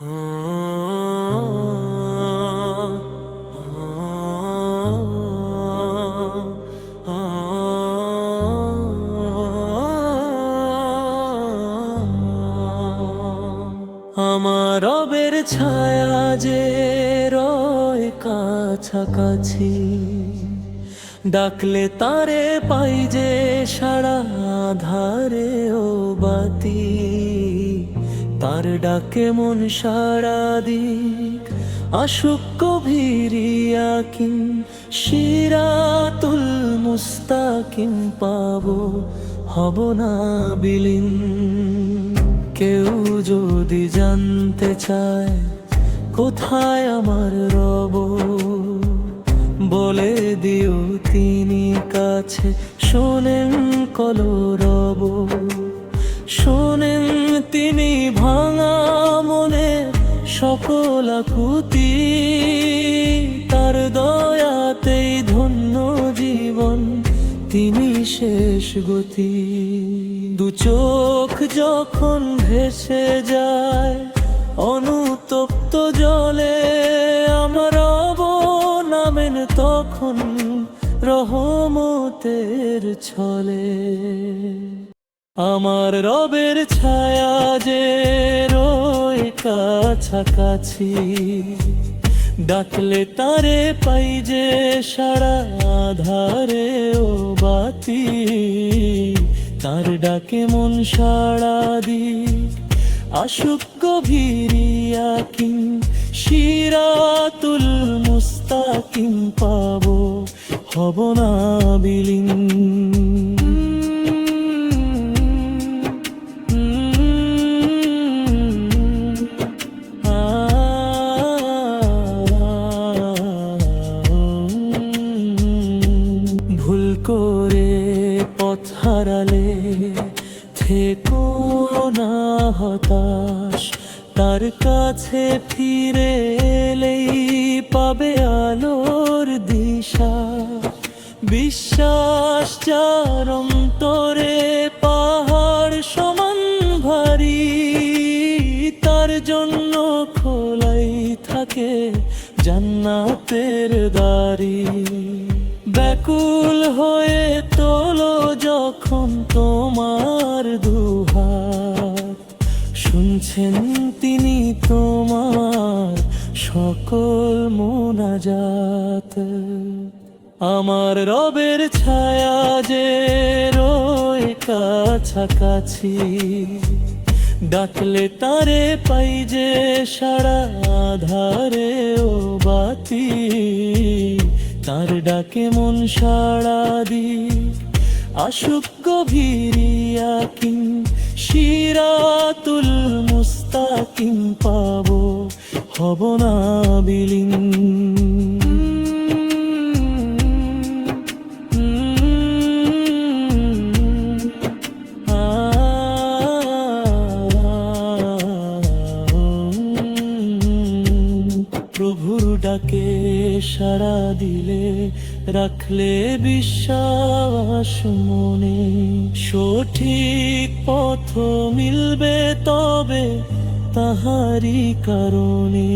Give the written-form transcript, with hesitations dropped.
আমার রবের ছায়া যে রয় কাছাকাছি, ডাকলে তারে পাই যে সারা আধারে ও বাতি। তার ডাকে মন সারা দিক আশুক গভীরিয়াকিম, সিরাতুল মুস্তাকিম পাবো, হব না বিলীন। কেউ যদি জানতে চায় কোথায় আমার রব, বলে দিও তিনি কাছে, শোনেন কলরব। শোনেন তিনি ভাঙা মনে সকল আকুতি, তার দয়াতেই ধন্য জীবন, তিনি শেষ গতি। দু চোখ যখন ভেসে যায় অনুতপ্ত জলে, আমার রব নামেন তখন রহমতের ছলে। আমার রবের ছায়া যে রয় কাছাকাছি, ডাকলে তারে পাই যে সারা আধারে ও বাতি। তার ডাকে মন সাড়া দিক আশুক গভীরিয়াকিম, সিরাতুল মুস্তাকিম পাবো, হব না বিলীন। ভুল করে পথ হারালে থেকো না হতাশ, তার কাছে ফিরে এলেই পাবে আলোর দিশা। বিশ্বাস যার অন্তরে পাহাড় সমান ভারী, তার জন্য খোলাই থাকে জান্নাতের দারি। ব্যাকুল হয়ে তোলো যখন তোমার দুহাত, শুনছেন তিনি তোমার সকল মোনাজাত। আমার রবের ছায়া যে রয় কাছাকাছি, ডাকলে তারে পাই যে সারা আধারে ও বাতি। তার ডাকে মন সাড়া দিক আশুক গভীরিয়াকিম, সিরাতুল মুস্তাকিম পাবো, হব না বিলীন। প্রভুর ডাকে সাড়া দিলে, রাখলে বিশ্বাস মনে, সঠিক পথ মিলবে তবে তাহারি কারণে।